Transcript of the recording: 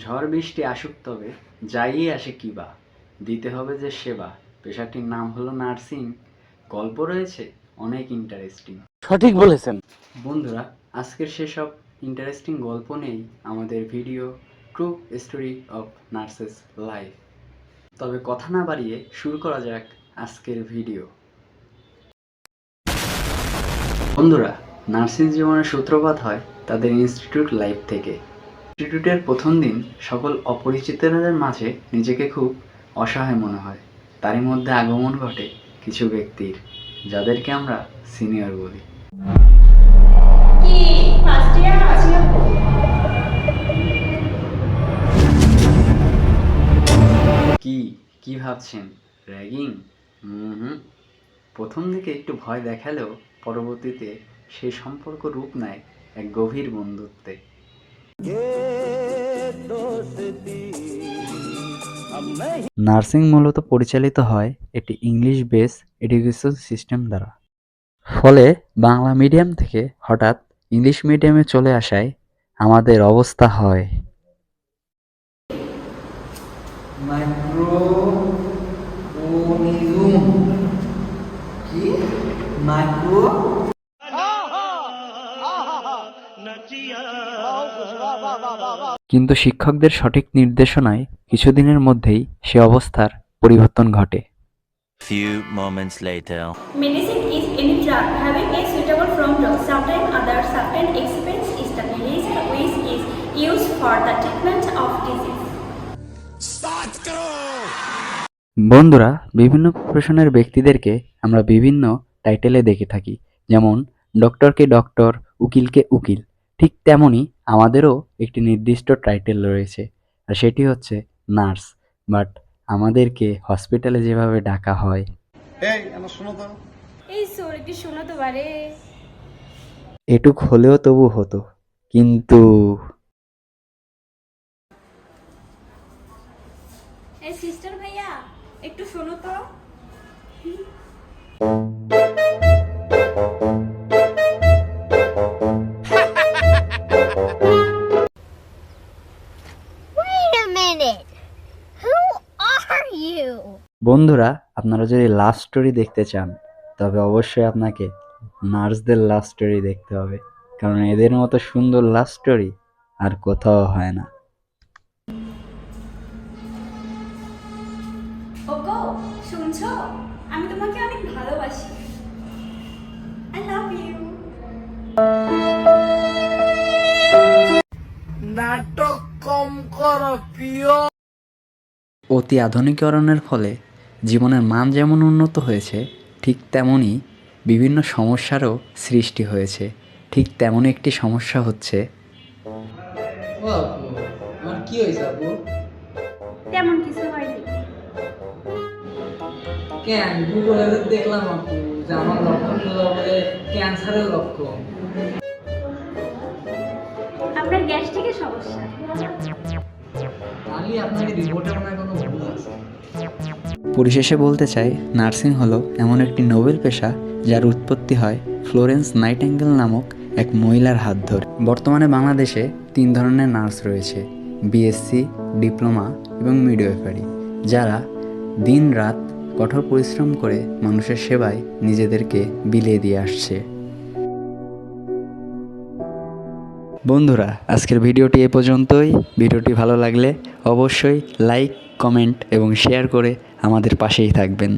ঝড় বৃষ্টি আসুক তবে যাই আসে কিবা দিতে হবে যে সেবা। পেশাটির নাম হলো নার্সিং। গল্প রয়েছে অনেক ইন্টারেস্টিং। সঠিক বলেছেন। বন্ধুরা, আজকের সেসব ইন্টারেস্টিং গল্প নেই আমাদের video true story of nurses life. তবে কথা না বাড়িয়ে শুরু করা যাক আজকের ভিডিও। বন্ধুরা, নার্সিং জীবনের সূত্রপাত হয় তাদের ইনস্টিটিউট লাইফ থেকে। ইনস্টিটিউটের প্রথম দিন সকল অপরিচিতদের মাঝে নিজেকে খুব অসহায় মনে হয়। তারই মধ্যে আগমন ঘটে কিছু ব্যক্তির, যাদেরকে আমরা সিনিয়র বলি। কি ভাবছেন? র্যাগিং? প্রথম দিকে একটু ভয় দেখালেও পরবর্তীতে সেই সম্পর্ক রূপ নেয় এক গভীর বন্ধুত্বে। নার্সিং মূলত পরিচালিত হয় একটি ইংলিশ বেস এডুকেশন সিস্টেম দ্বারা। ফলে বাংলা মিডিয়াম থেকে হঠাৎ ইংলিশ মিডিয়ামে চলে আসায় আমাদের অবস্থা হয়। কিন্তু শিক্ষকদের সঠিক নির্দেশনায় কিছুদিনের মধ্যেই সে অবস্থার পরিবর্তন ঘটে। Few moments later. Medicine is any drug having a suitable from drug. Sometimes other certain expense is the medicine which is used for the treatment of disease. বন্ধুরা, বিভিন্ন প্রফেশনের ব্যক্তিদেরকে আমরা বিভিন্ন টাইটেলে দেখে থাকি, যেমন ডক্টরকে ডক্টর, উকিলকে উকিল। ঠিক তেমনই আমাদেরও একটি নির্দিষ্ট টাইটেল রয়েছে, আর সেটি হচ্ছে নার্স। বাট আমাদেরকে হসপিটালে যেভাবে ডাকা হয়, এটুক হলেও তবু হতো, কিন্তু এই সিস্টার ভাইয়া একটু শোনো তো। বন্ধুরা, আপনারা যদি লাভ স্টোরি দেখতে চান তবে অবশ্যই আপনাকে নার্সদের লাভ স্টোরি দেখতে হবে, কারণ এদের মতো সুন্দর লাভ স্টোরি আর কোথাও হয় না। ওগো, শুনছো? আমি তোমাকে অনেক ভালোবাসি। I love you. নাটক কম করো প্রিয়। অতি আধুনিকরণের ফলে জীবনের মান যেমন উন্নত হয়েছে, ঠিক তেমনই বিভিন্ন সমস্যারও সৃষ্টি হয়েছে। ঠিক তেমনই একটি সমস্যা হচ্ছে, আমার কি হয়েছে আপু? তেমন কিছু হয়নি। কেন গুগলে দেখলাম আপু যে আমার লক্ষণগুলো বলে ক্যান্সারের লক্ষণ। আপনার গ্যাস্ট্রিকের সমস্যা। আমি আপনাকে রিপোর্টে মনে হয় কোনো ভুল আছে। পরিশেষে বলতে চাই, নার্সিং হলো এমন একটি নোবেল পেশা যার উৎপত্তি হয় ফ্লোরেন্স নাইটিঙ্গেল নামক এক মহিলার হাত ধরে। বর্তমানে বাংলাদেশে 3 ধরনের নার্স রয়েছে: বিএসসি, ডিপ্লোমা এবং মিডওয়েফারি, যারা দিন রাত কঠোর পরিশ্রম করে মানুষের সেবায় নিজেদেরকে বিলিয়ে দিয়ে আসছে। বন্ধুরা, আজকের ভিডিওটি এ পর্যন্তই। ভিডিওটি ভালো লাগলে অবশ্যই লাইক, কমেন্ট এবং শেয়ার করে আমাদের পাশেই থাকবেন।